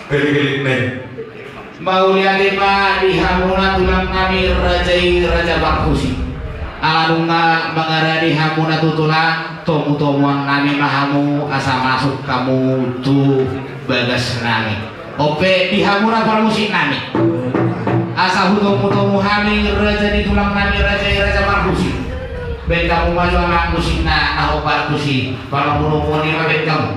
Pilih-pilih nih. Mau lihat lima di hamuna tulang nami raja Barkusi. Aladunga mengarani hamuna tutulang tomu-tomuan nami mahamu asa masuk kamu tu bagas nami. Ope di hamuna Barkusi nami. Asa hutomu hami raja di tulang nami raja Barkusi. Ben kamu maju anak musik na Barkusi. Kalau bunuh lima ben kamu.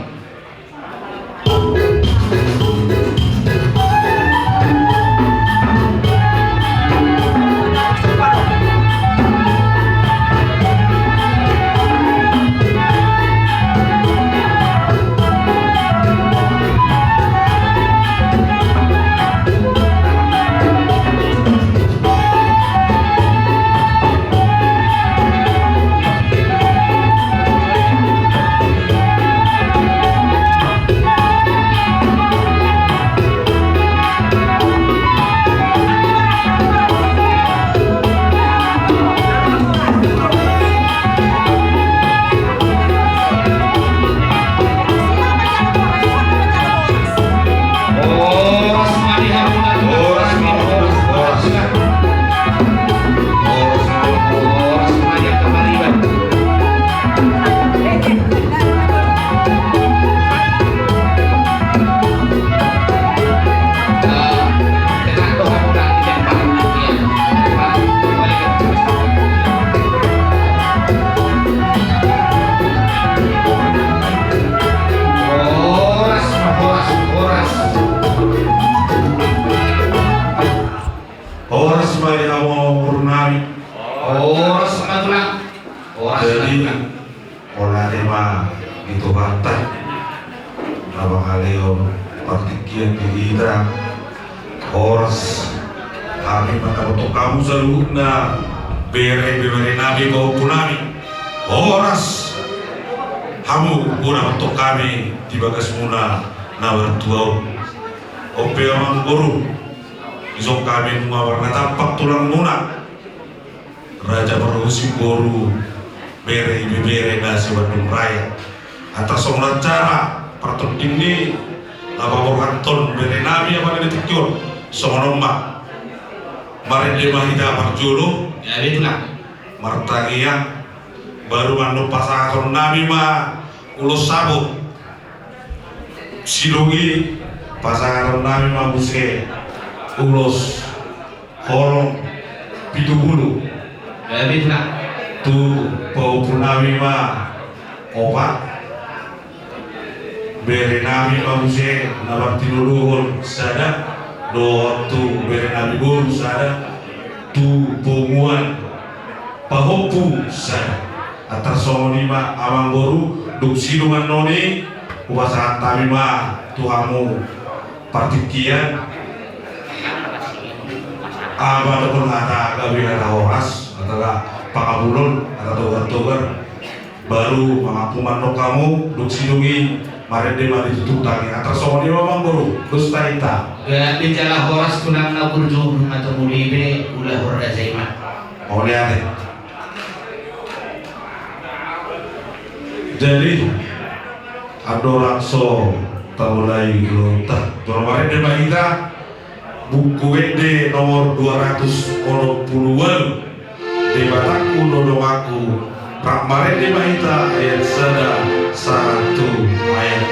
Jadi olah tema itu batak abang aleo partikian di hidra horas kami pada untuk kamu salutna bere nabi kau punami horas kamu guna untuk kami di bagas muna nawar tuau ope amang guru isok kami mengawar tampak tulang muna raja berusi guru bere nasi Bandung Raya atas orang cara pertun ini apa berkanton bere nabi apa ini tikur sama nomba marin lima hida marjulu Ya itulah. martangian baru mandu pasangan nabi mah ulos sabuk silungi pasangan nabi mah buske ulos horong pitu bulu Ya itulah. tu bau punami mah opat bere nami mabuse nabar tinuluhur sada do tu bere nami guru sada tu ponguan pahopu sada atar somoni mah amang guru duk silungan noni upasakan tami mah tuhamu partikian abad pun kata gabina horas atau pakabulon atau togar baru mengakuman no kamu duk silungi mari de mari tutup tangi atas somoni mamang guru terus taita Ya bicara horas tunang na burjo atau mulibe ulah horda zaima. oleh ane jadi adorakso taulai lontar kemarin de kita buku WD nomor 220 di Batakku dodong aku Pramare di Mahita ayat 1 ayat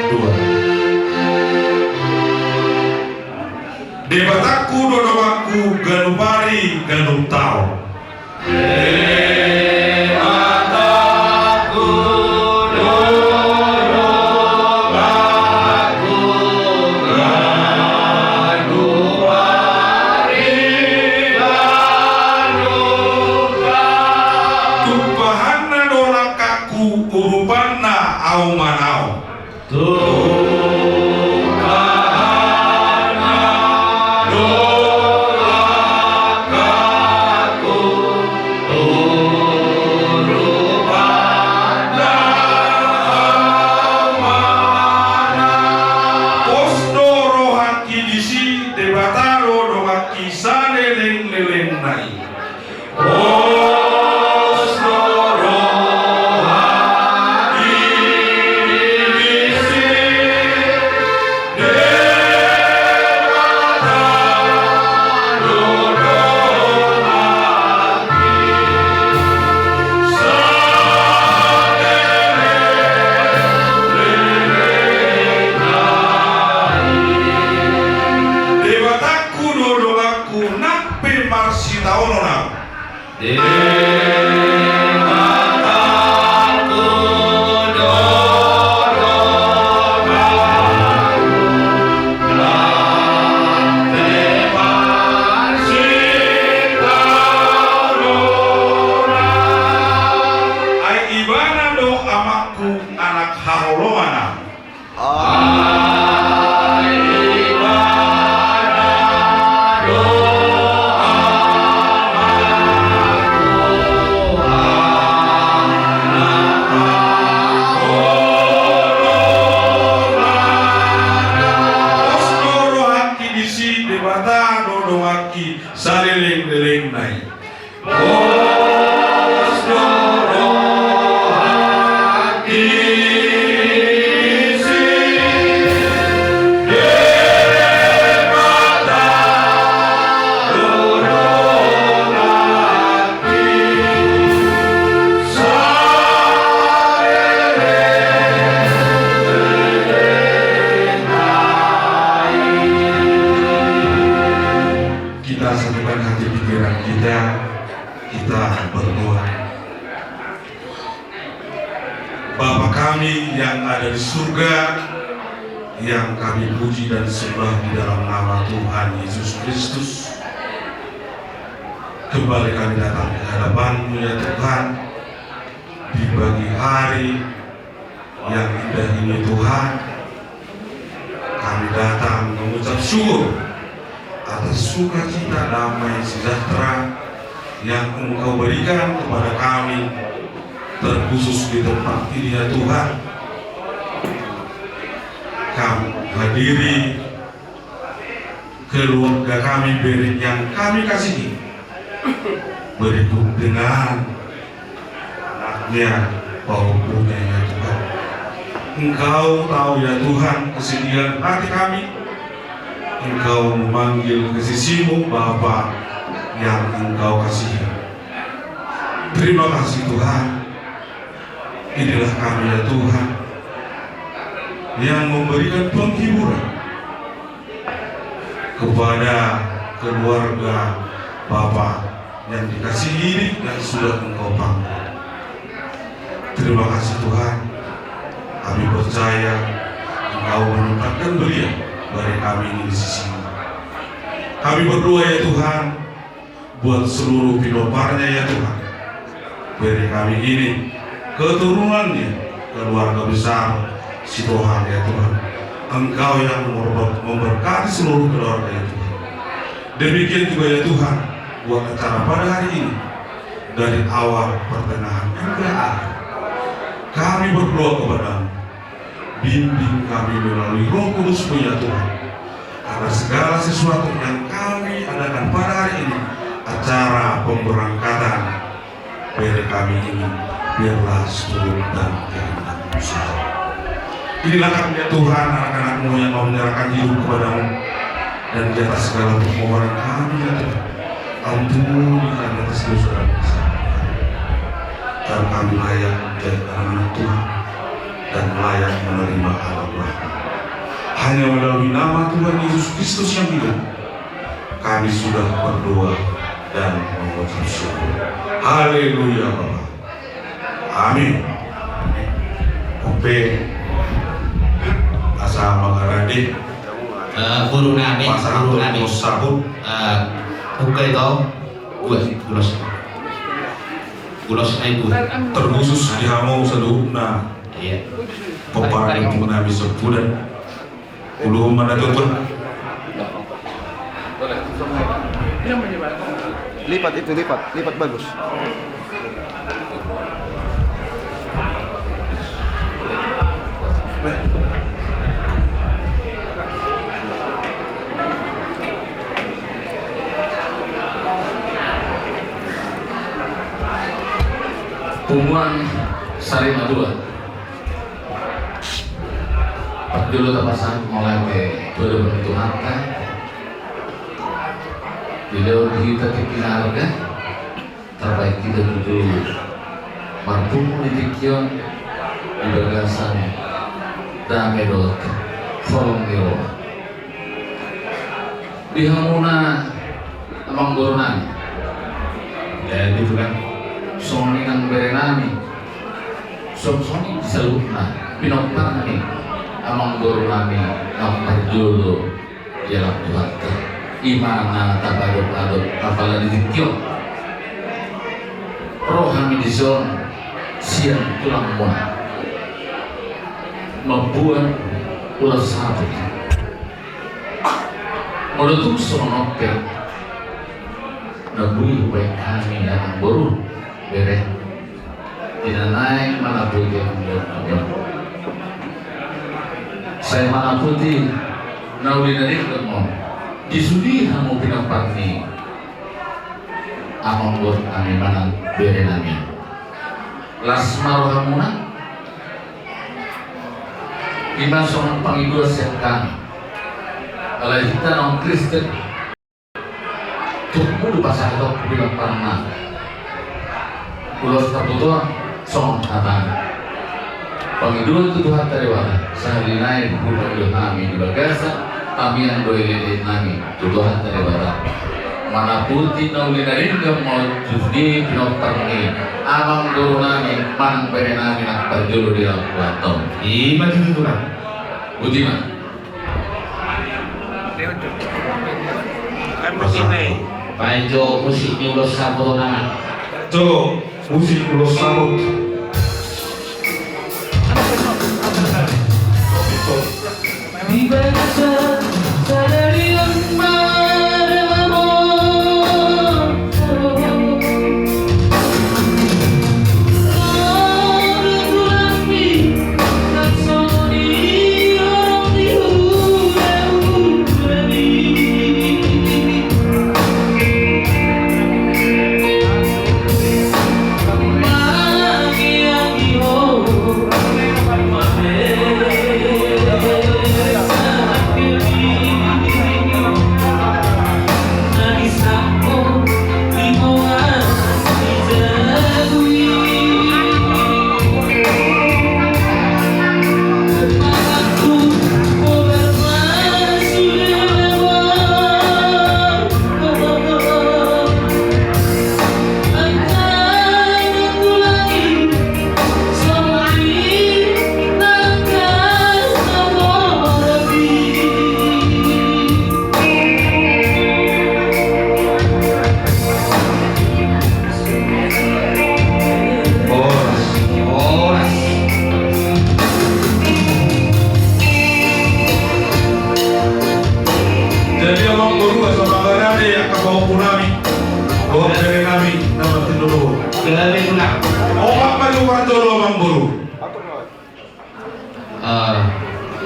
2 di Batakku dodong aku ganupari ganup tau au manau Tuhan Bapa kami yang ada di surga, yang kami puji dan sembah di dalam nama Tuhan Yesus Kristus. Kembali kami datang di hadapan-Mu ya Tuhan, di pagi hari yang indah ini Tuhan. Kami datang mengucap syukur atas sukacita, damai, sejahtera yang Engkau berikan kepada kami, terkhusus di tempat ini ya Tuhan. Kami hadiri keluarga kami yang kami kasihi, berikut dengan anaknya, paupunya ya Tuhan. Engkau tahu ya Tuhan kesedihan hati kami. Engkau memanggil ke sisimu Bapa yang Engkau kasihi. Terima kasih Tuhan. Inilah kami ya Tuhan, yang memberikan penghiburan kepada keluarga Bapa yang dikasihi ini dan sudah Engkau panggil. Terima kasih Tuhan. Kami percaya Engkau menempatkan beliau bagi kami ini di sisimu. Kami berdoa ya Tuhan, buat seluruh pinoparnya ya Tuhan. Beri kami ini keturunannya, keluarga besar Sitohang ya Tuhan. Engkau yang memberkati seluruh keluarga ya Tuhan. Demikian juga ya Tuhan, buat acara pada hari ini, dari awal, pertengahan, hingga akhir. Kami berdoa kepada-Mu, bimbing kami melalui Roh Kudus-Mu ya Tuhan, agar segala sesuatu yang kami adakan pada hari ini, acara pemberangkatan dari kami ini, biarlah seluruh dan kehendak-Mu saja. Inilah kami ya Tuhan, anak-anak-Mu yang mau menyerahkan hidup kepada-Mu, dan di atas segala permohonan kami ya Tuhan, ampuni kami atas dosa dan kesalahan. Dan kami layak menjadi anak-anak Tuhan dan layak menerima alam rahmat. Hanya melalui nama Tuhan Yesus Kristus yang hidup, kami sudah berdoa dan mengucap syukur. Haleluya Bapa. Amin. Oke. Asa magarade. Guru namin, Pasang guru namin. sabut. Bukan itu, gulos na ibu. Terkhusus di hamau seluruhna. Iya. Peparing nabi sepudan. Ulu mana tuntun. Lipat itu, lipat bagus. Pumuan Sari Madura. Dulu terpasang mulai ke 2007 harta. Beliau kita harga terbaik kita dulu mampu menikion di bagasan damedot folongiro di hamuna amang goronan dan itu kan soni nang berenami soni disalutna pinopang nih amang guru nami nang perjulu jalan Tuhan imana tabaruk apalagi dikyo rohani di zon siang tulang muat membuat ulas sabut meletup sonopel nabui baik kami datang baru bere tidak naik mana putih saya mana putih nauli dari ketemu disudi hamu pinapang ni amang bor kami mana bere nami lasmaro hamuna iman seorang pangidul sekan kalau kita non Kristen tuh pasal itu bilang pernah ulos tertutup song kata pangidul itu Tuhan terewah sehari naik bukan kami di bagasa kami yang doa nami Tuhan terewah mana putih nauli dari mau jadi pinopang ini abang guru nami mang bere nami nak perjulu di dalam kuatong Iman itu kan. Budiman Panjo musik ni ulos sabot nama. Jo musik ulos sabut. Di bahasa sadari yang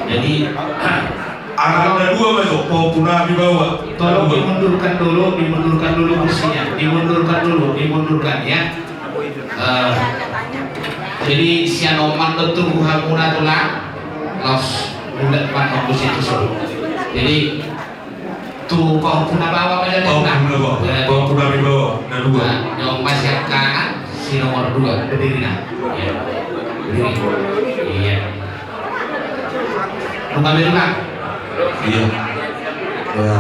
jadi Ada dua masuk, mau punah dibawa. tolong dimundurkan dulu kursinya, dimundurkan ya. Jadi sianoman betul buhamuna tulang, los budak pan kursi itu solo. Jadi tuh kau punah bawa pada Mau punah dibawa, ada dua. Yang masyarakat si nomor 2 berdiri nah, ya. Berdiri, iya. Rumah berulang. Iya. Ya.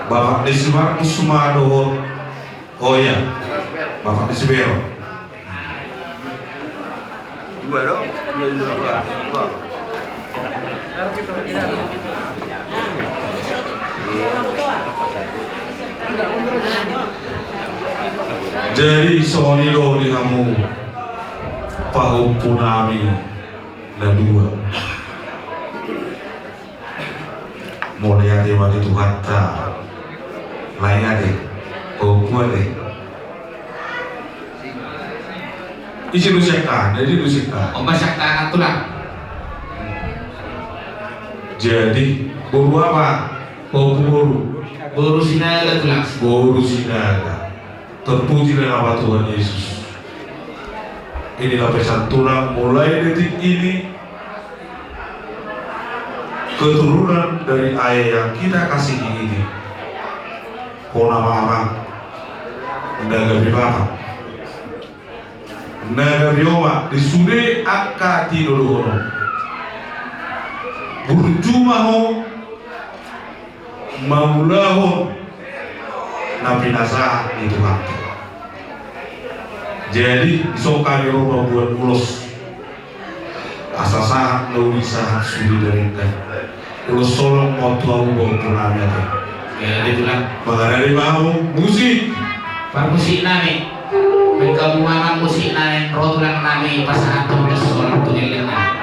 Bapak Desmar Kusumado. Oh iya. Bapak Desbero. Dua dong. Dua. Jadi sonilo di kamu Pahu Punami dan dua. Mulai ada waktu Tuhan tak lain ada Pahu deh. Isi lusikan, jadi lusikan. Masyarakat tulang. Jadi buru apa? Buru sinaga tulang. Buru sinaga. Terpujilah nama Tuhan Yesus. Inilah pesan tulang mulai detik ini, keturunan dari ayah yang kita kasihi ini. Nama Nagari Bapak Nagari Oma disude akati dulu burjumaho maulahon nabi nasa itu hati. Jadi isokani rumah buat ulos asa sahat lebih sahat sudah dari kan ulos solong mau tuau bawa punamnya teh. Ya itulah Mengenai mau musik musik nami. Mereka memang musik nami rotulan nami pasangan terus orang tunai yang nami.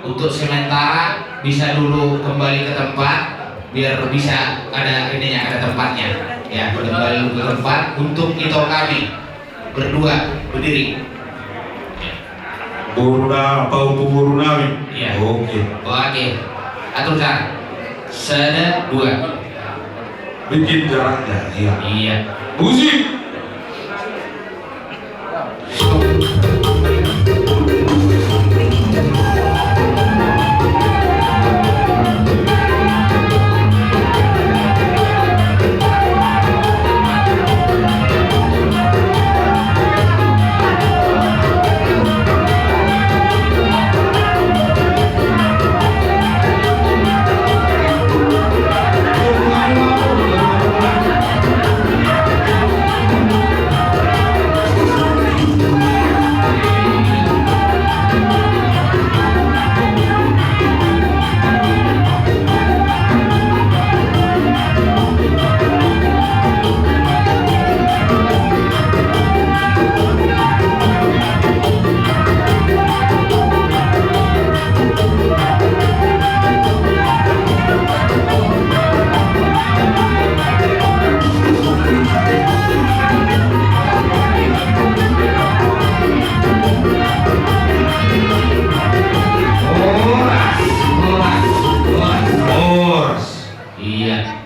Untuk sementara bisa dulu kembali ke tempat biar bisa ada ininya, ada tempatnya ya, kembali ke tempat untuk kita kami berdua berdiri. Buruna pau buru nami. Iya. Oke. Oke. Aturkan. Sada dua. Bikin jaraknya. Iya. Iya. Musik.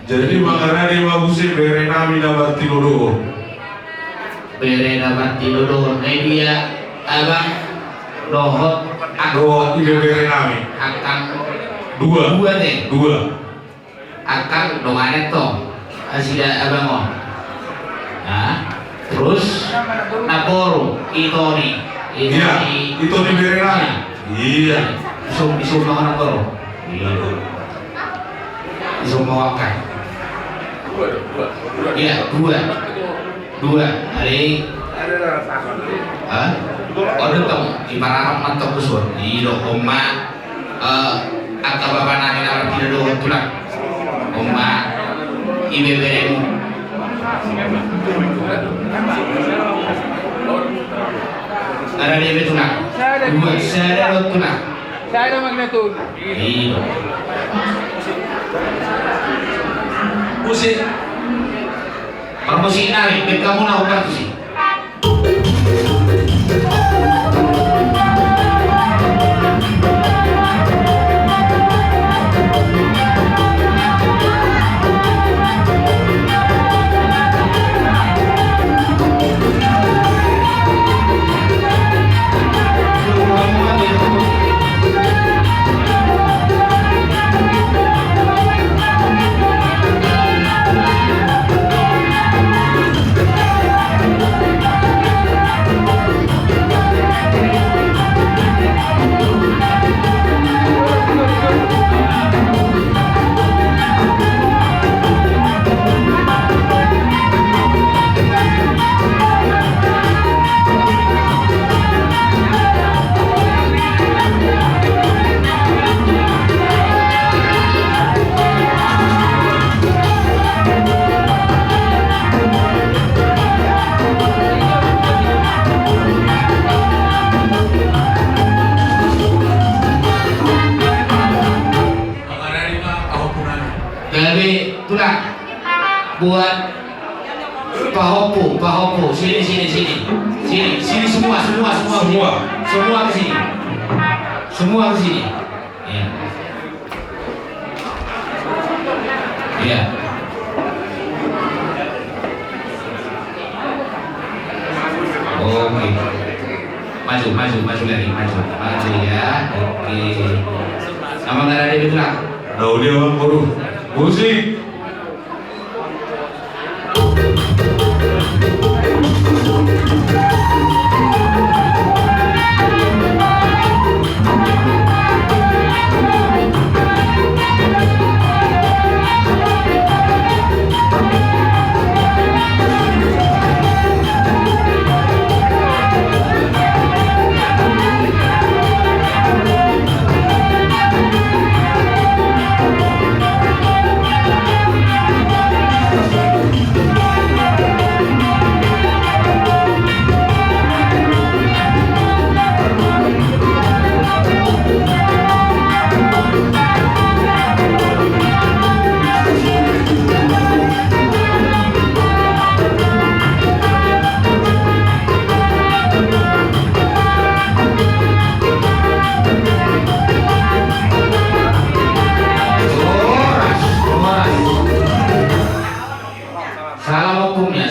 Jadi makanya di Mabusi bere nami dapat tinuduh. Bere dapat tinuduh. Media abang dohot Dohot tiga bere nami. akang Dua. deh. Dua. Akang domanet to. Asida abang oh. Nah, terus Naporu itu nih. Iya. Itu di bere nami. Iya. Isum Naporu. Iya. Isum Mawakan. Iya, dua. Hari ada tong ibarat mantap kusur. Iyo oma angka bapak nami nama tidak doang tulang. Oma ibe beremu. Ada dia betulang. Dua saya tulang. Saya ada magnetul. Iyo. Musik. Permusik nari, kamu nak ubat sih. Jadi tulang buat Pak Hopo, sini semua ke sini, semua ke sini. Ya. Ya. Oke. Maju ya. Oke. Sama nggak ada di tulang? Daudi Awang Guru. Musik.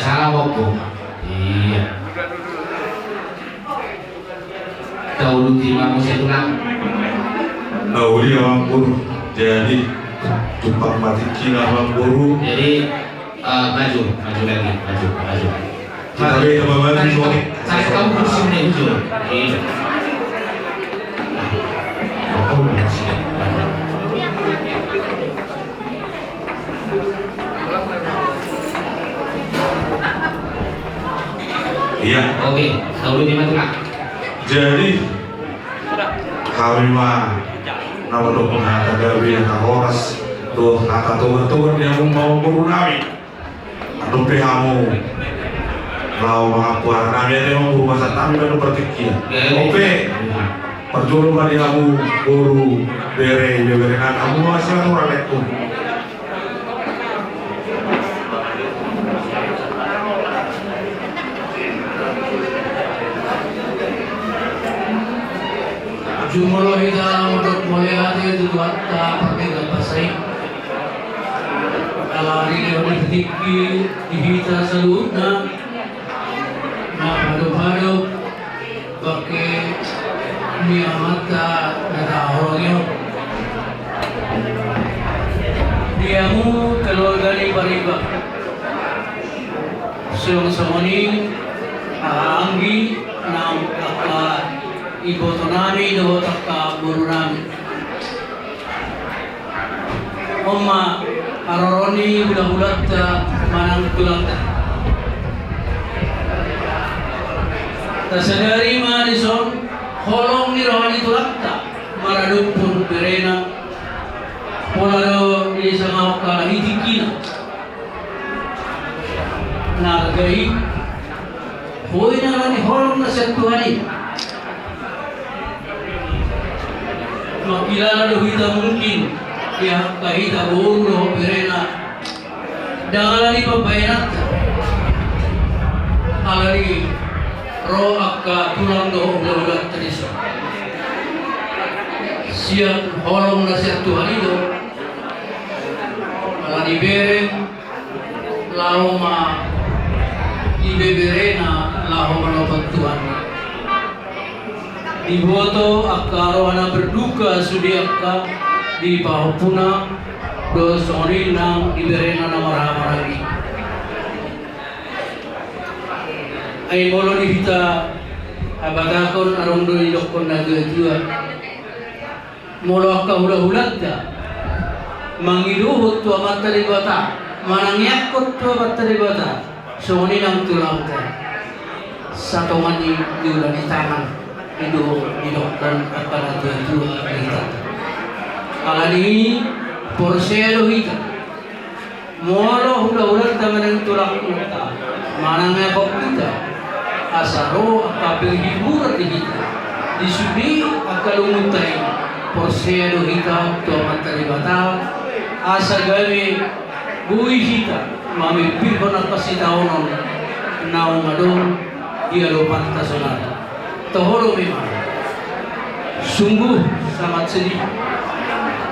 Salah hukum. Iya. Dahulu terima musik tulang. Daudi Awang Guru. Jadi tumpang mati Cina Awang Guru. Jadi maju lagi. Kita lihat teman-teman Tarik semua. kamu kursi ini ujung. Iya. Iya. Oke, dahulu terima tulang. Jadi kami mah nama dokter kata gawi kata horas tuh kata tuan yang mau guru nami atau kamu lau mengakuar nami ada yang mau bahasa kami baru berpikir oke perjuangan kali kamu guru bere kamu masih orang lekku Jumlah kita untuk mulai hati itu Tuhan tak pakai pasai. Kalau hari ini bertiki di kita selutna, nah padu pakai niamata nada orangnya. Diamu keluarga ni bariba. Semoni anggi nam kakak ibu nami do takka guru nami Oma aroroni bulat manang tulangta tasadari manison holong ni rohani tulangta maradum pun berena polado ini sama kala hitikina nargai hoi narani holong na sentuhani makilala do kita mungkin ya kahita buru perena dangalani pabayat alari ro akka tulang do ulat tadiso siap holong na siap Tuhan itu alani bereng lauma ibeberena lauma nopat Tuhan diboto akka rohana berduka sudi akka di pahupuna do sori nang diberena na marah-marahi ay molo di hita abatakon arong do idokon na dua molo akka hula-hulat da mangiduhut tu amat talibata manangyakot tu amat talibata sori nang tulang ta satu mani diulan di tangan itu didokter akan ada dua kita. Kalau ini porselo kita, molo hula kita menang tulang kita, mana ngepok kita, asaro akapil hibur di kita, disudi akal umutai porselo kita tu materi batal, asa gawe buhi hita mami pirko na pasitaonon naong adong ialupan tasonata toholo memang sungguh sangat sedih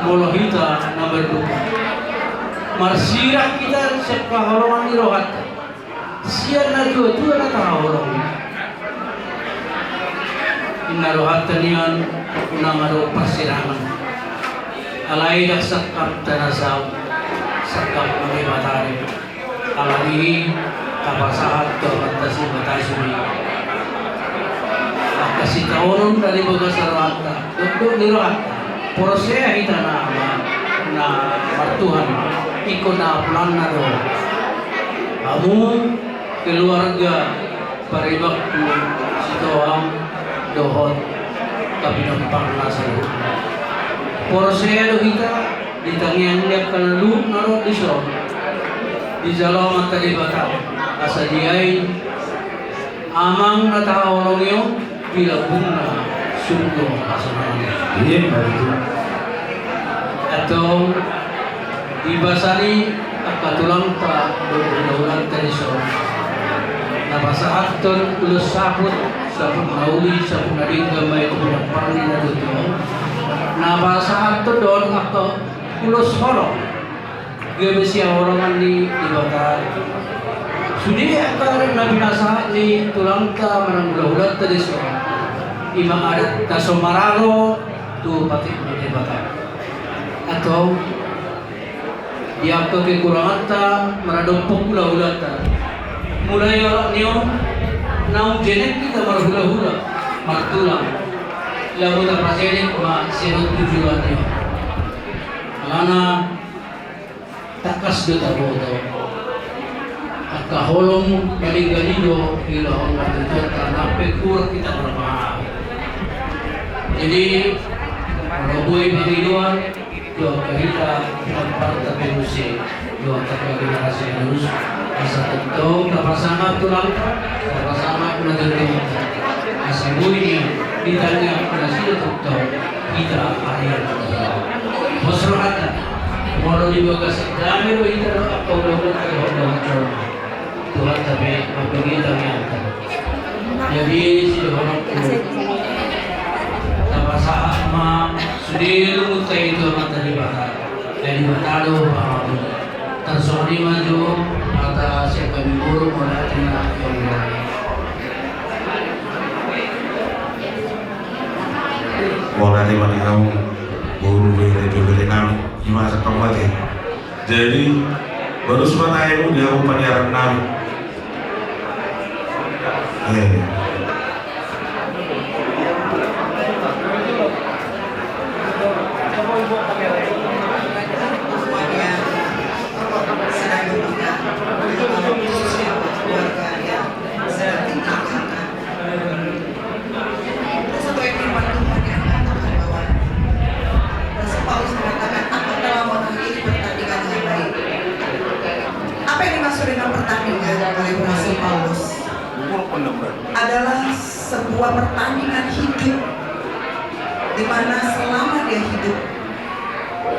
mula hita na berduka marsirah kita sepaholoman irohat siya na dua-dua na taholong inarohat niyan na maro pasirangan alay sakap tanasaw sakap mga batari alay kapasahat to fantasi batasuri kasi taonon dari bagas sarata untuk nirohat porosea hita na martuhan iko na pulang na do kamu keluarga paribak sitoam dohot kapinampang nasa porosea do hita ditangian liap kana lu naro diso di jalo mata di bata asa diay amang natahorong yo bila bunga sungguh asananya Iya, itu. atau dibasari akatulang ta daulan tradisyon napasaakton ulos saput mauli saput nading gamay kulang parli na dito napasaakton doon ako ulos horong gabi siya horongan di bata sudi akar na binasa ni tulang ta manang ulat tradisyon imang adat tasomararo tu pati di bata atau dia kekurangan ta maradompok ulah-ulah ta mulai orang niyo naung jenek kita marhula-hula martulang lalu ta prajenek ma sirot tujuan niyo alana takas do ta boto akaholong galing-galido ilahong matutuan ta nape kurang kita berpaham jadi Roboy Panginoon, doa kita tempat terpenuhi, doa terpenuhi harus asa tentu kapasama tulang, kapasama kunadeng, asa buini ditanya kunasih tentu kita ayat. Masrohata, walau di bagas dami lo kita doa kau doa kau Tuhan tapi apa kita yang jadi si orang sama sudiru itu mata di batar dari batado bahwa tersori maju mata siapa buru pada tina Wala di mana kamu buru beli nam masa kembali. Jadi baru sebentar ibu dia mau penyiaran nam. Adalah sebuah pertandingan hidup di mana selama dia hidup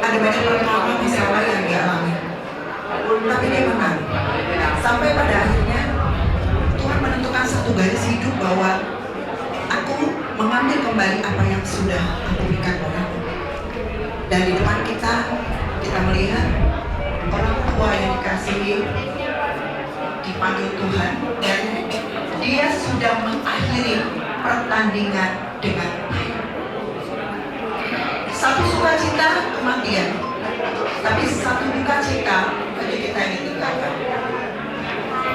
ada banyak pengalaman masalah yang dia alami, tapi dia menang sampai pada akhirnya Tuhan menentukan satu garis hidup bahwa aku mengambil kembali apa yang sudah aku berikan padamu. Dan di depan kita melihat orang tua yang dikasihi dipanggil Tuhan dan dia sudah mengakhiri pertandingan dengan baik. Satu sukacita kematian, tapi satu duka cita bagi kita yang ditinggalkan.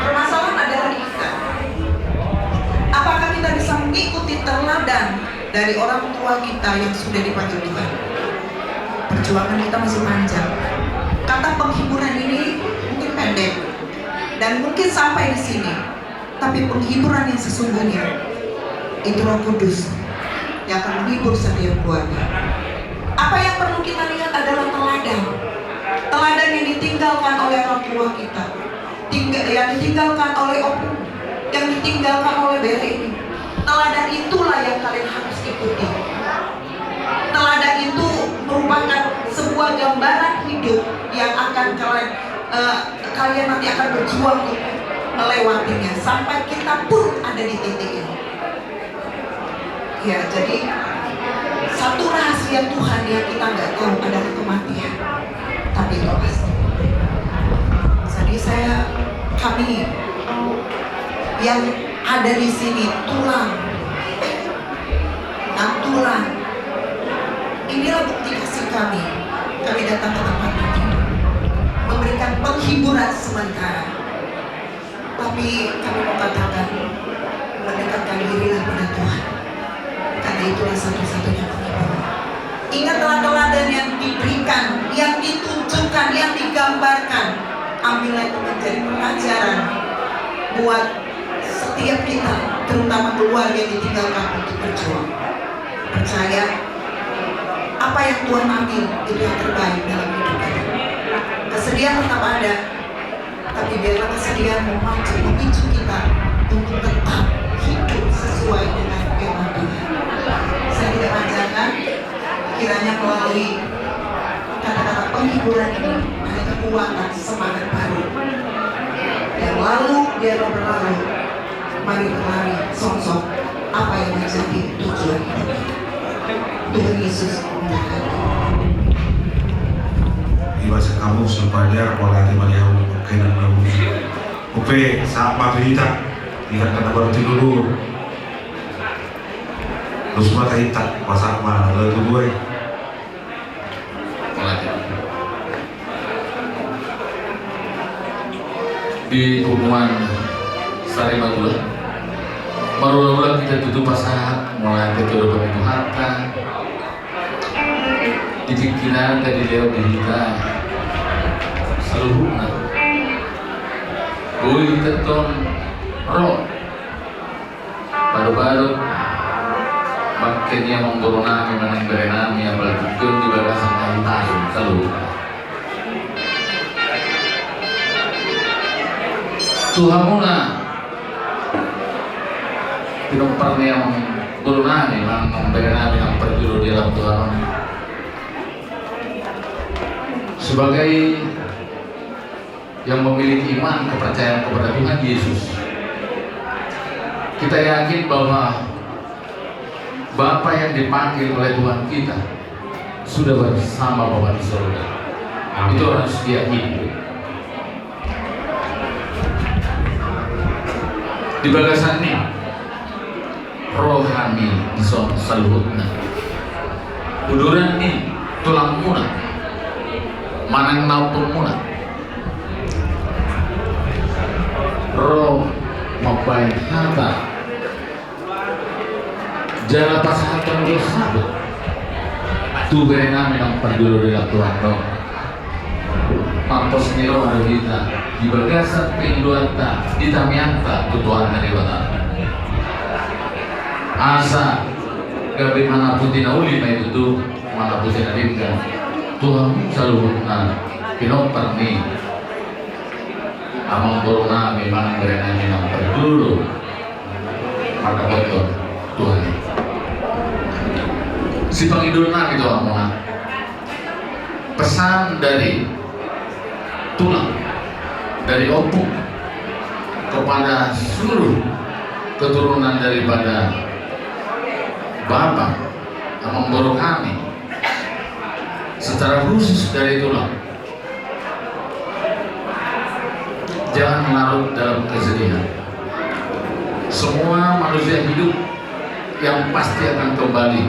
Permasalahan adalah kita. Apakah kita bisa mengikuti teladan dari orang tua kita yang sudah dipanggil Tuhan? Perjuangan kita masih panjang. Kata penghiburan ini mungkin pendek dan mungkin sampai di sini. Tapi penghiburan yang sesungguhnya itu Roh Kudus yang akan menghibur setiap keluarga. Apa yang perlu kita lihat adalah teladan yang ditinggalkan oleh orang tua kita, yang ditinggalkan oleh opung, yang ditinggalkan oleh bere ini. Teladan itulah yang kalian harus ikuti. Teladan itu merupakan sebuah sebuah gambaran hidup yang akan kalian nanti akan berjuang untuk melewatinya sampai kita pun ada di titik ini. Ya, jadi satu rahasia Tuhan yang kita nggak tahu adalah kematian, tapi itu pasti. Jadi kami yang ada di sini tulang, inilah bukti kasih kami. Kami datang ke tempat ini memberikan penghiburan sementara, tapi kami mau katakan mendekatkan dirilah pada Tuhan, karena itulah satu-satunya penghiburan. Ingatlah teladan yang diberikan, yang ditunjukkan, yang digambarkan. Ambillah itu menjadi pelajaran buat setiap kita, terutama keluarga yang ditinggalkan untuk berjuang. Percaya apa yang Tuhan ambil itu yang terbaik dalam hidup kita. Kesedihan tetap ada, tapi biarlah kesedihan memicu kita untuk tetap hidup sesuai dengan firman Tuhan. Saya tidak panjangkan, kiranya melalui kata-kata penghiburan ini ada kekuatan semangat baru. Yang lalu biarlah berlalu, mari berlari song-song apa yang menjadi tujuan hidup kita. Tuhan Yesus memberkati. Iba sa kamu sa panyar wala di maniyaw kainan na upe sa mabita tidak kena berarti dulu terus mata hitak masak mana lalu gue di hubungan Sari Madura baru kita tutup pasangan mulai ketua pemimpin harta di pikiran dari lewat diri kita seluruhnya boleh teton roh baru-baru makin yang mengkorona memang berenam yang berlaku di bagasan hari tahun seluruh Tuhan muna pinumparnya yang mengkorona memang berenam yang berjuru di dalam Tuhan sebagai yang memiliki iman kepercayaan kepada Tuhan Yesus, kita yakin bahwa Bapa yang dipanggil oleh Tuhan kita sudah bersama Bapa di surga. Itu harus diyakini. Di bagasan ini rohani di seluruhnya uduran ini tulang muna manang naupun muna roh maupun hata jala pasahatan dosa tu berenam yang perdulu dengan Tuhan roh mampus niro ada kita di bagasan pinduanta di tamianta tutuan dari wata asa gabi mana pun uli mai itu mana pun tinalingkan Tuhan selalu pinopar ni amang corona memang berenang yang perdulu maka betul Tuhan si pengidulna itu amongan pesan dari tulang dari opung kepada seluruh keturunan daripada Bapa amang borong kami secara khusus dari tulang jangan larut dalam kesedihan. Semua manusia hidup yang pasti akan kembali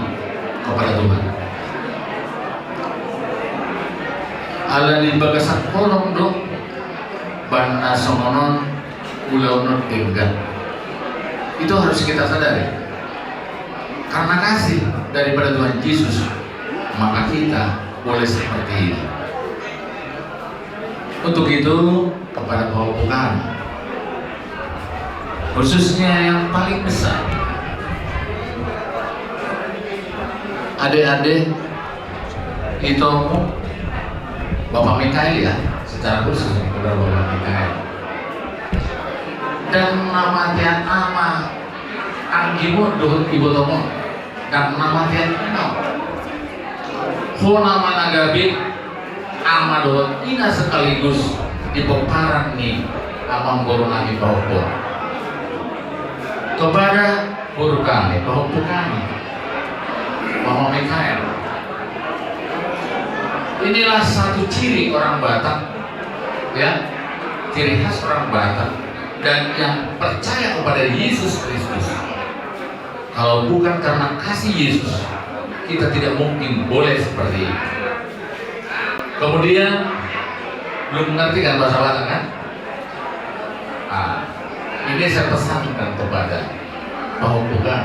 kepada Tuhan. Ala di bagasan kolom dong bana somonon ulaunon enggan. Itu harus kita sadari. Karena kasih daripada Tuhan Yesus, maka kita boleh seperti ini. Untuk itu kepada Bapak khususnya yang paling besar adik-adik itu Bapak Mikael ya secara khusus kepada Bapak Mikael dan nama tiap nama Anggimu dohut ibu tomo dan nama tiap nama ho nama nagabi amadot ina sekaligus dipeparang nih amang guru nami paupo kepada guru kami paupo kami Mama Mikael. Inilah satu ciri orang Batak, ya, ciri khas orang Batak dan yang percaya kepada Yesus Kristus. Kalau bukan karena kasih Yesus, kita tidak mungkin boleh seperti ini. Kemudian belum mengerti kan bahasa Batak kan? Ini saya pesankan kepada bukan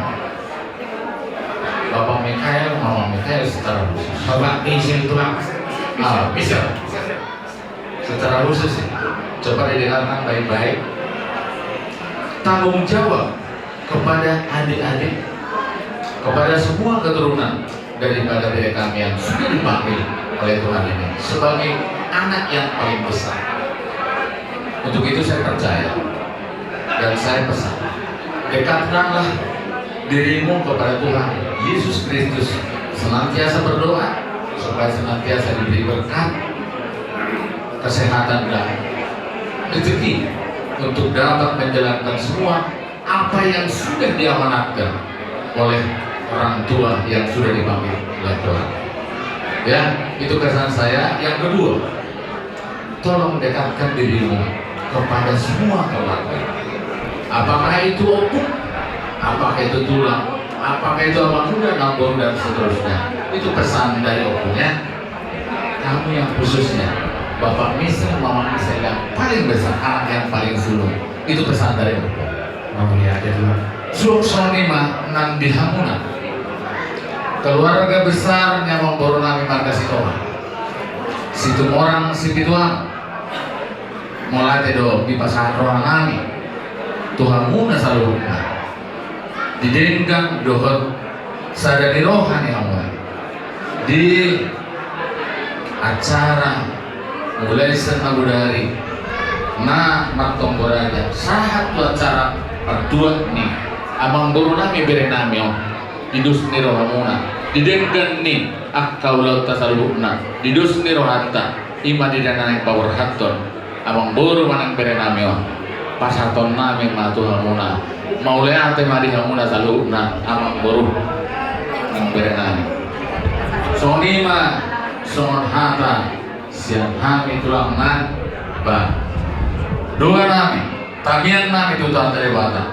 Bapak Mikael, Mama Mikael secara khusus. Bapak Michel tulang. Bisa. Secara khusus ya, coba didengarkan baik-baik. Tanggung jawab kepada adik-adik, kepada semua keturunan daripada diri kami yang sudah dipanggil oleh Tuhan ini sebagai anak yang paling besar. Untuk itu saya percaya dan saya pesan, dekatkanlah dirimu kepada Tuhan Yesus Kristus, senantiasa berdoa supaya senantiasa diberi berkat, kesehatan dan rezeki untuk dapat menjalankan semua apa yang sudah diamanatkan oleh orang tua yang sudah dipanggil oleh Tuhan. Ya, itu kesan saya. Yang kedua, tolong dekatkan dirimu kepada semua keluarga. Apakah itu opung, apakah itu tulang, apakah itu abang muda, nambung dan seterusnya. Itu pesan dari opungnya. Kamu yang khususnya Bapak Misal, Mama Misal yang paling besar, anak yang paling sulung. Itu pesan dari opung. Mulia aja tulang. Suksonima nang dihamuna. Keluarga besar yang membawa nami marga Sitoa. Situ orang Sipituang. Mulai tedo di pasar rohan nami. Tuhan muna selalu didenggang dohot sadari rohani hamuan di acara mulai senagudari maktong boraja sahat tu acara pertua nih amang buru nami bere nami didus ni rohamuna didenggan nih akkau laut tasalubna didus ni rohanta ima didanai power haton amang buru manang bere nami pasaton nami matu hamuna maulai ate mari hamuna salubna amang buru nang bere nami sonima son hata siang hami tulang nan ba doa nami tamian nami Tuhan dari Batak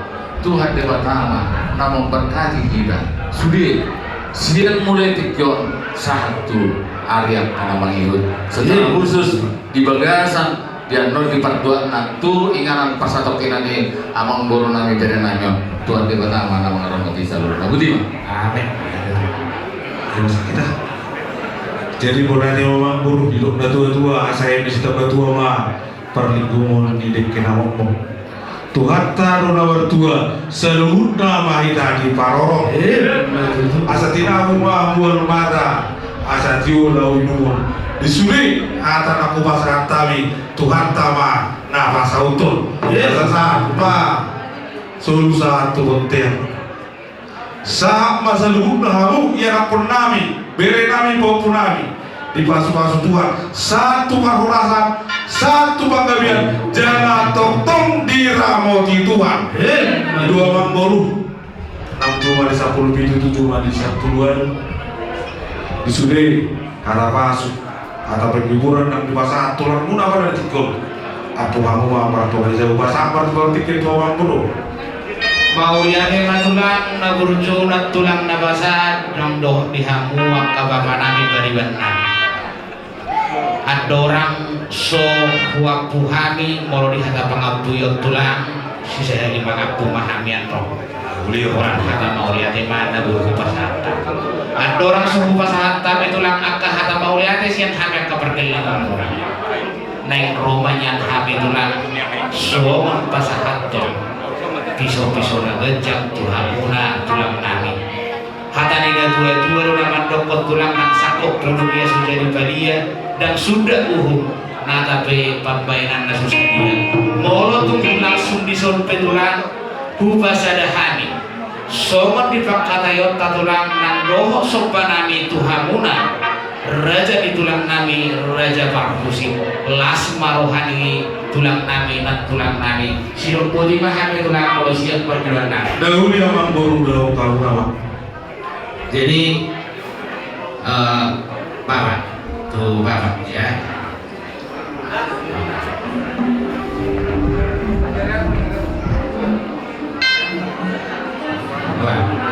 Tuhan di Batama namun berkati kita sudah siang mulai tikyon satu Arya karena mengikut secara khusus di Bagasan dia non di pertuan tu inganan pasatokin ini amang boro nami bere nami Tuhan di Batama namun rahmati seluruh nabudi Amin. Terus kita jadi bonanya memang buruk hidup tua-tua saya di situ tua mah perlindungan hidup kena ngomong Tuhan taruh nama tua seluruh nama hidup di parorong asa tina rumah buat mata asa tiulah unung disuli atan aku pasrah tami Tuhan tama nafas auton sasa pak sulu satu konten sama seluruh nahamu yang pun nami bere nami maupun nami di pasu-pasu Tuhan satu kahurasan satu panggabian jangan tong diramoti Tuhan dua mangboru 6 cuma di 10 pintu 7 cuma di 10-an di sude kata pasu kata penghiburan yang di pasar tulang muna pada tikul atau kamu apa tuh bisa ubah sabar kalau tikir kau mangboru Mauliane matulang na burjo na tulang na basad nang doh dihamu ang kabamanami baribanan. At dorang so huwag puhami moro di hata pangabuyot tulang si saya di mangapu mahamian roh. Uli orang hata mauliane mana burjo pasata. At dorang so pasata metulang akka hata mauliane siyan hamil kapergelan orang. Naik romanya hami tulang so pasahato. Pisau-pisau na gejang Tuhan muna tulang nami hatani na tua-tua na mandokot tulang ng sakok produk dia sudah dibalia dan sudah natape pambayanan na susah dia molo tunggu langsung disolpe tulang hubasadahani somot dipakatayot tulang ng dohok sopa nami Tuhan muna Raja di tulang nami Raja Parkusi lasma rohani tulang nami nat tulang nami sirong putih mahami tulang manusia perjuangan nami. Dahulu yang mamburu dahulu tahu nama. Jadi bapak tuh bapak ya. Bapak.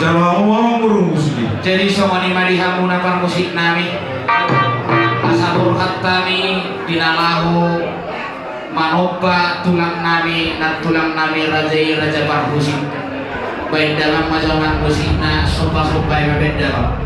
Jangan mau mamburu musli. Jadi songoni marihamu napang musik nami asabur khatami dinalahu manoba tulang nami nat tulang nami Raja Parkusi baik dalam majalah musikna sopa-sopa yang beda.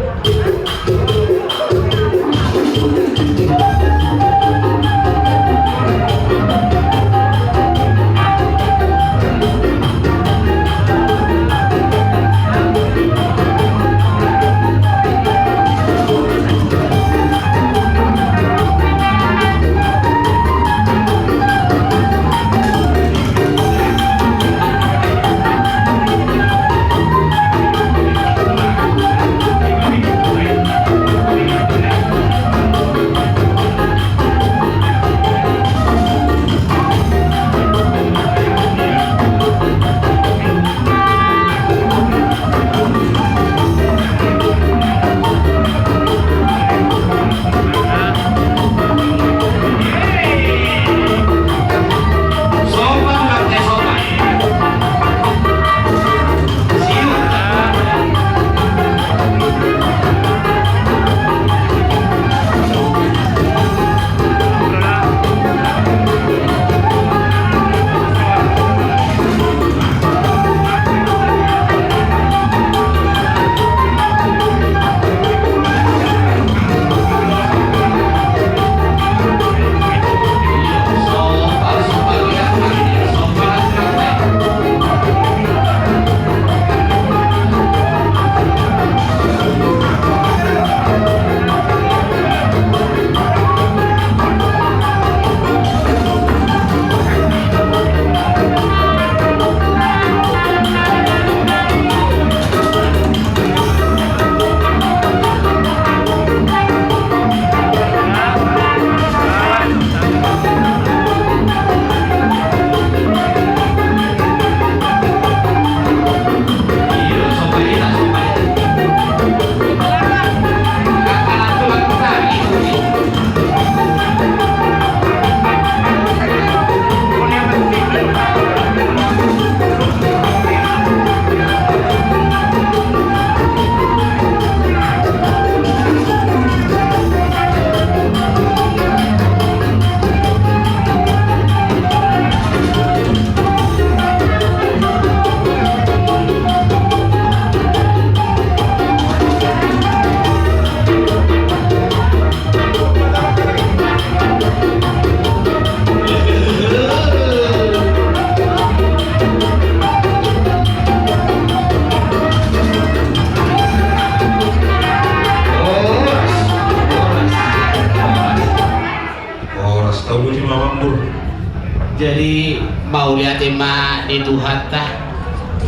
Jadi mau lihat tema di Tuhan tah,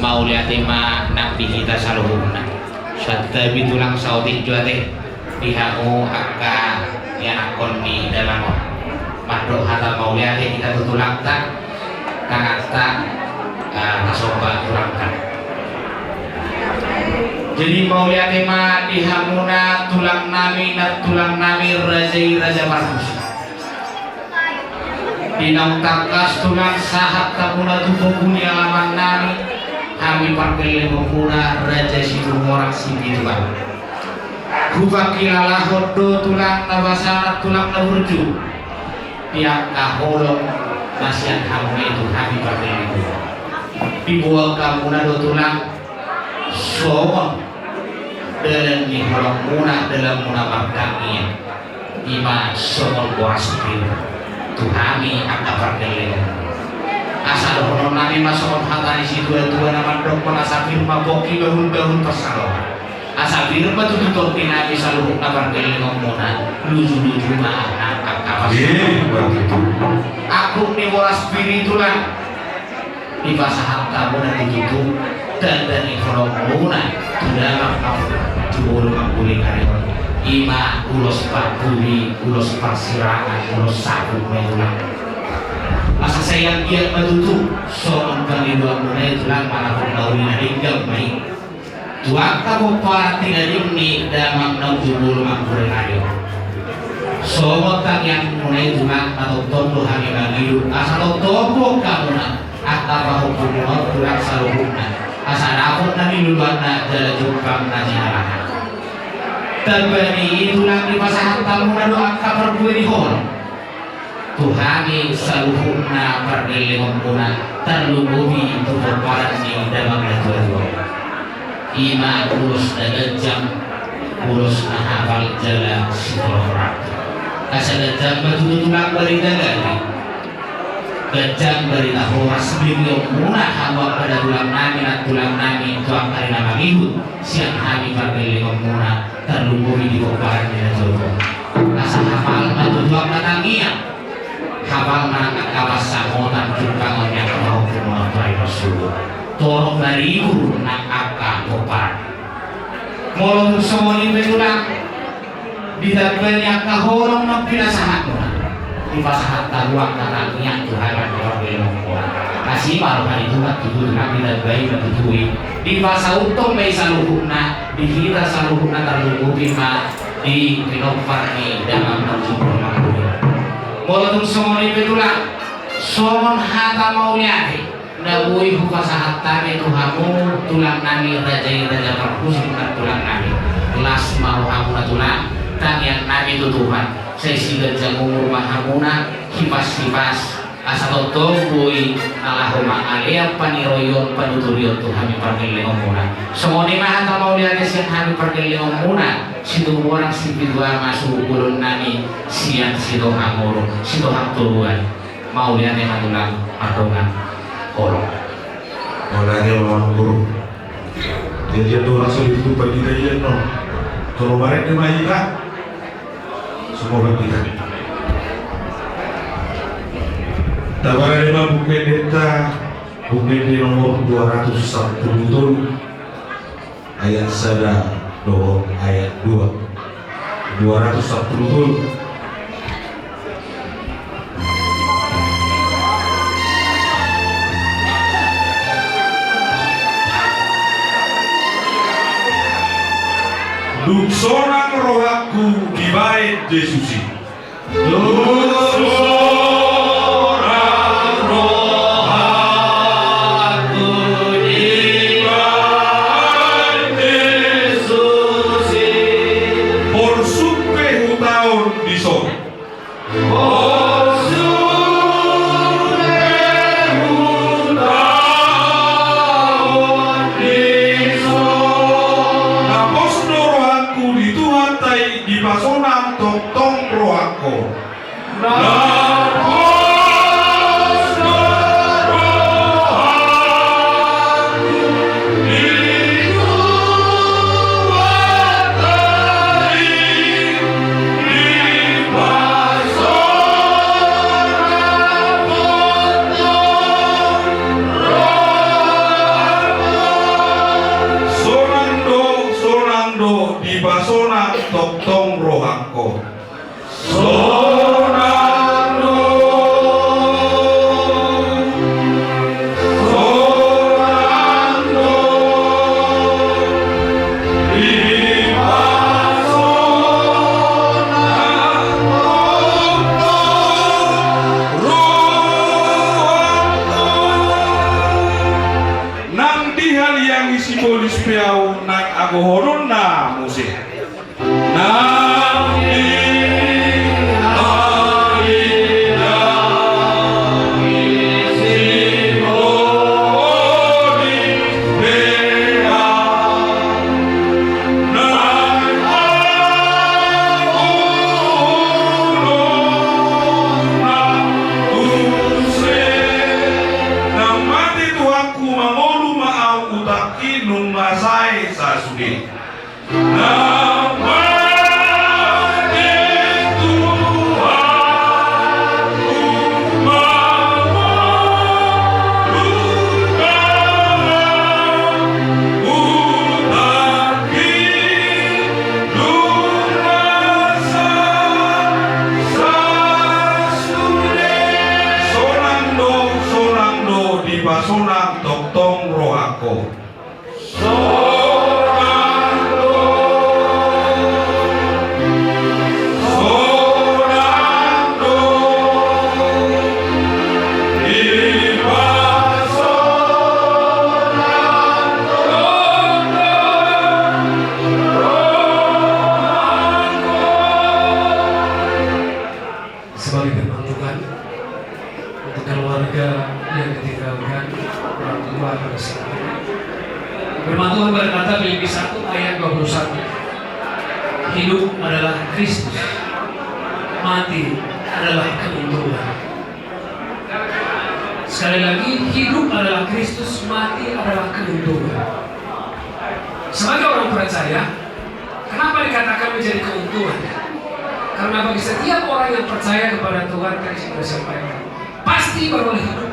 mau lihat tema nabi kita saluhuna. Sadda bitulang saudi juate dihamu akka yang akon di dalam makhluk hatal mau lihat kita tutulang tak kangata kasoba tulang tak. Jadi mau lihat tema dihamuna tulang nami raja Markus. Dinang takas tulang sahat tabuna tubuh punya alaman nami kami parkele mempuna raja situ orang sibituan. Kubak kilalah hodo tulang nabasana tulang naburju. Tiang kaholong nasian kamu itu kami parkele itu. Dibuang kamu nado tulang somon dalam diholong muna dalam muna bakangnya ima somon boras biru tuhami akan parkele asal hono nami masuk hatani si dua nama dok menasa firma boki bahun pasalo asal firma tuh topi nabi selalu kabar kele ngomona lucu mah angkat kapas aku nih bola spiritual di pasahan kamu dan ditutup dan dari hono muna dalam kamu jubur mangkuli karyawan ima ulos pakuli ulos persirangan ulos sabu melulang masa saya dia menutup soal kali dua mulai tulang malah pergaulan hingga baik tuang kamu parti dari ini damang nau jubur mangkuri kayu soal yang mulai tulang atau tombol hari bagi asal tombol kamu nak atau hukum tulang saluhuna asal aku nanti duluan nak jalan jumpa najihalah terbani tulang di pasangan kamu nado angka perbuah di hol Tuhani saluhuna pardele mempuna terlumbuhi itu berparan di dalam dua ima urus dagajam urus hafal jalan sitorrak asal gajam batu tulang beri dagali gajam beri tahoras sebelum munah hawa pada tulang nami tuang kari nama mihut siang hari pardele mempuna terlumbuhi di berparan di dua asal hafal batu tuang natangia kapal mangkat kapas samotan jumpangan yang mau kumulai rasul torok dari ibu nak akka kopar molong semoni betulang didapatnya kahorong nak pinasahat di pasahat taruang tatangnya Tuhan orang belong kasih malu hari Tuhan tujuh nabi dan bayi dan tujuh di masa utong may saluhuna dihira saluhuna terlubuhi ma di pinopar ni dalam terjumpa makhluk Walaupun semua itulah somon hata mau lihat nabui hukasahat tani tuhamu tulang nami raja Markus tulang nami las mau hamuna tulang tanian nami itu Tuhan saya siga jamu mahamuna hipas asal tobui Allahumma aliyah paniroyon panuturion Tuhan yang pergi leomuna semua ni mah hata mau lihat siang hari pergi leomuna situ orang dua masuk gurun nami siang situ hamuru situ hamturuan mau lihat yang tulang adongan kolong mulanya melawan guru jadi tuh rasul itu bagi dia no kalau bareng di Mahika semua bagi kita tabaran lima buku di nomor 201 betul ayat sada doa ayat 2 201 betul Duk sorang rohaku di bait Yesusi di basona toktong rohako sona lagu horunna musik. Sonang doktong rohako. Sebagai firman Tuhan untuk keluarga yang ditinggalkan orang tua pada saat ini. Firman Tuhan berkata Filipi 1 ayat 21, hidup adalah Kristus, mati adalah keuntungan. Sekali lagi, hidup adalah Kristus, mati adalah keuntungan. Sebagai orang percaya, kenapa dikatakan menjadi keuntungan? Karena bagi setiap orang yang percaya kepada Tuhan, tadi sudah sampaikan, pasti beroleh hidup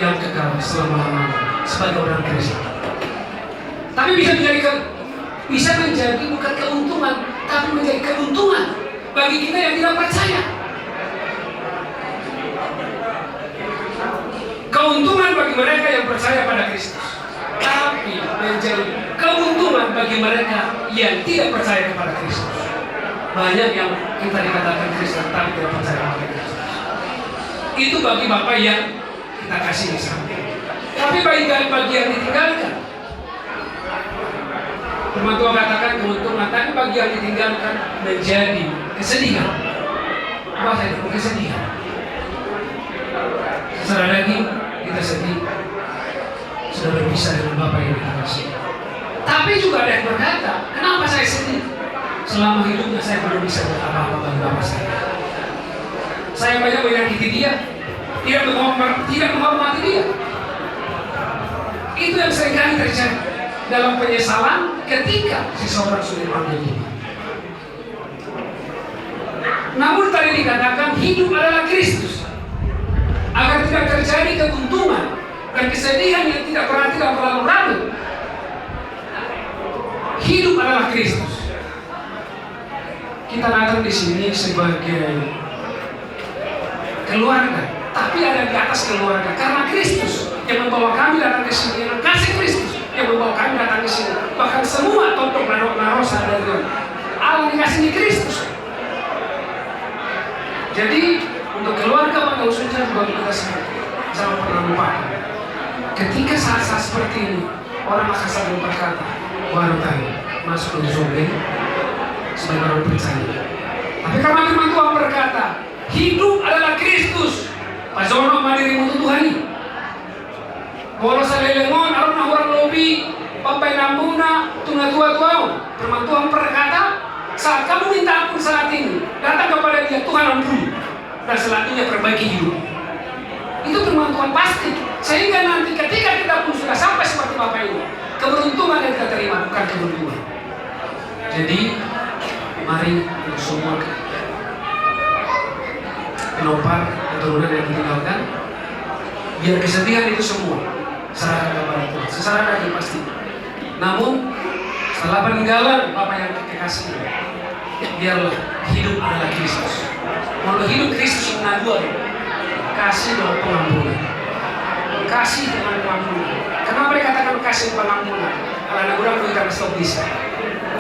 yang kekal selama-lamanya sebagai orang Kristen. Tapi bisa menjadi bukan keuntungan, tapi menjadi keuntungan bagi kita yang tidak percaya. Keuntungan bagi mereka yang percaya pada Kristus, tapi menjadi keuntungan bagi mereka yang tidak percaya kepada Kristus. Banyak yang kita dikatakan Kristen tapi tidak percaya kepada Kristus. Itu bagi Bapak yang kita kasih di samping. Tapi bagi yang ditinggalkan, firman Tuhan katakan keuntungan, tapi bagi yang ditinggalkan menjadi kesedihan. Bahasa itu kesedihan. Secara daging kita sedih, sudah berpisah dengan Bapak yang kita kasih. Tapi juga ada yang berkata, kenapa saya sedih? Selama hidupnya saya belum bisa berapa-apa bagi Bapak saya. Saya banyak menyakiti dia, tidak menghormati dia. Itu yang seringkali terjadi dalam penyesalan ketika seseorang sudah dipanggil Tuhan. Namun tadi dikatakan hidup adalah Kristus, agar tidak terjadi keuntungan dan kesedihan yang tidak berlalu-lalu. Hidup adalah Kristus. Kita datang di sini sebagai keluarga, tapi ada di atas keluarga karena Kristus yang membawa kami datang ke sini, yang kasih Kristus yang membawa kami datang ke sini. Bahkan semua tontok narosa dari Allah dikasih di Kristus. Jadi untuk keluarga pada khususnya juga kita jangan pernah lupa. Ketika saat-saat seperti ini, orang akan saling berkata, baru tadi masuk ke zombie sebagai orang percaya. Tapi karena firman Tuhan berkata, hidup adalah Kristus. Pasono mandiri mutu Tuhani. Bolos lelengon aruna orang lobi, papai namuna tuna tua-tua. Firman Tuhan berkata, saat kamu minta ampun saat ini, datang kepada Dia, Tuhan ampuni, dan selanjutnya perbaiki hidup. Itu firman Tuhan pasti. Sehingga nanti ketika kita pun sudah sampai seperti Bapak ini, keberuntungan yang kita terima bukan keberuntungan. Jadi mari semua penopang keturunan yang ditinggalkan, biar kesedihan itu semua serahkan kepada Tuhan. Secara lagi pasti. Namun setelah peninggalan Bapak yang kekasih, biarlah hidup adalah Kristus. Kalau hidup Kristus yang dua, kasih dengan pengampunan, kasih dengan pengampunan. Kenapa dikatakan kasih pengampunan? Karena orang kita stop bisa.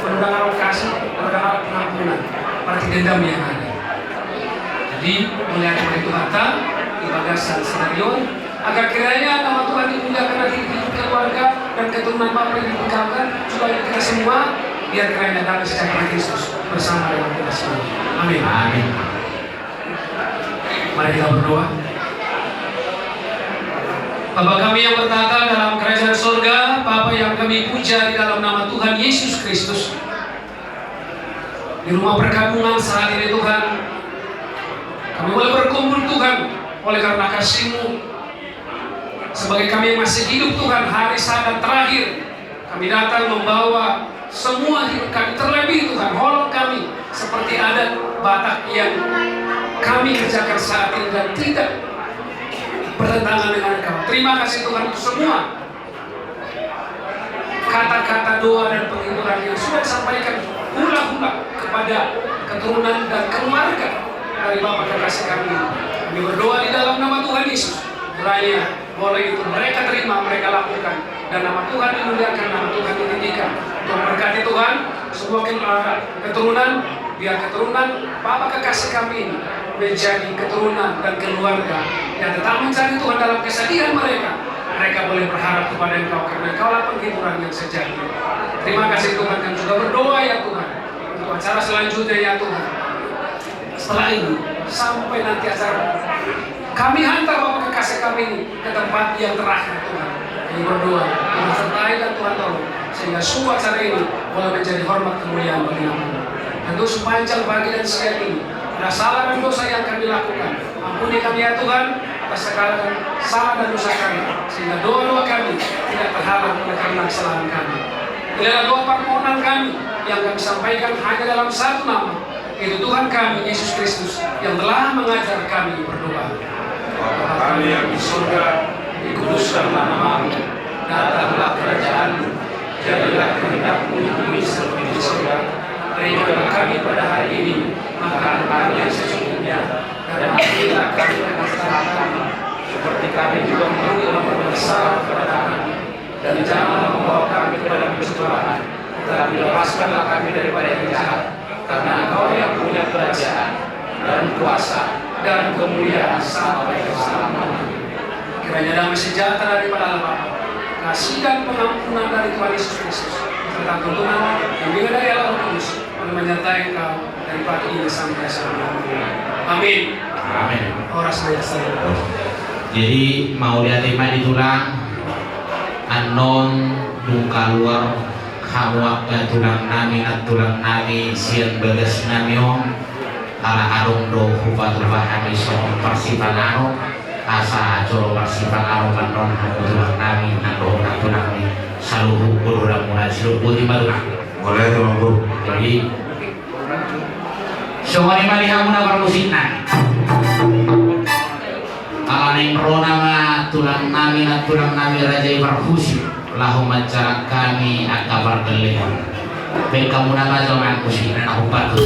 Penundangan kasih, penundangan pengampunan, berarti dendam yang ada. Jadi melihat itu harta di bagasan senarion, agar kiranya nama Tuhan dimuliakan di hidup keluarga dan keturunan Bapak yang ditinggalkan, juga kita semua biar kerajaan damai sejahtera Kristus bersama dengan kita semua. Amin. Amin. Mari kita berdoa. Bapa kami yang bertata dalam kerajaan surga, Bapa yang kami puja di dalam nama Tuhan Yesus Kristus. Di rumah perkabungan saat ini Tuhan, kami boleh berkumpul Tuhan oleh karena kasih-Mu. Sebagai kami yang masih hidup Tuhan, hari saat terakhir kami datang membawa semua hidup kami, terlebih Tuhan holok kami seperti adat Batak yang kami kerjakan saat ini dan tidak bertentangan dengan Engkau. Terima kasih Tuhan untuk semua kata-kata doa dan penghiburan yang sudah disampaikan ulang-ulang kepada keturunan dan keluarga dari Bapa kekasih kami. Kami berdoa di dalam nama Tuhan Yesus. Kiranya boleh itu mereka terima, mereka lakukan, dan nama Tuhan dimuliakan, nama Tuhan ditinggikan. Untuk berkati Tuhan semua keturunan, biar keturunan Bapa kekasih kami menjadi keturunan dan keluarga yang tetap mencari Tuhan dalam kesedihan mereka. Mereka boleh berharap kepada Engkau karena Engkaulah penghiburan yang sejati. Terima kasih Tuhan, dan juga berdoa ya Tuhan untuk acara selanjutnya ya Tuhan. Setelah ini sampai nanti acara kami hantar Bapak kekasih kami ini ke tempat yang terakhir Tuhan. Kami berdoa, Tuhan sertai dan Tuhan tolong sehingga semua acara ini boleh menjadi hormat kemuliaan bagi nama-Mu. Tentu sepanjang pagi dan siang ini ada salah dan dosa yang kami lakukan. Ampuni kami ya Tuhan atas segala salah dan dosa kami, sehingga doa-doa kami tidak terhalang oleh karena kesalahan kami. Bila doa permohonan kami yang kami sampaikan hanya dalam satu nama, itu Tuhan kami Yesus Kristus yang telah mengajar kami berdoa. Bapa kami yang di surga, dikuduskanlah nama-Mu, datanglah kerajaan-Mu, jadilah kehendak-Mu di bumi seperti di surga. Berikanlah kami pada hari ini makanan kami yang secukupnya, dan ampunilah kami akan kesalahan kami, seperti kami juga mengampuni orang bersalah kepada kami. Dan janganlah membawa kami ke dalam pencobaan, tetapi lepaskanlah kami daripada yang jahat, karena Engkau yang punya kerajaan dan kuasa dan kemuliaan sampai selama-lamanya. Kiranya damai sejahtera daripada Allah Bapa, kasih dan pengampunan dari Tuhan Yesus Kristus, serta tuntunan bimbingan dari Allah Roh Kudus yang menyertai Engkau dari pagi ini sampai selama-lamanya. Amin. Amin. Oras biasa. Jadi mau diterima ditulang anon duka luar hawak tulang nami sian bagas namiong ala arung do hufatul fahami sohon persipan aro asa coro persipan aro manon tulang nami nando tulang ni saluhu kurang mulai siluh putih baru. Boleh teman guru. Jadi songoni mali hamuna permusikna alaning rona tulang nami rajai perfusi lahu macara kami akabar geleng. Baik kamu nama jangan musik, aku patuh.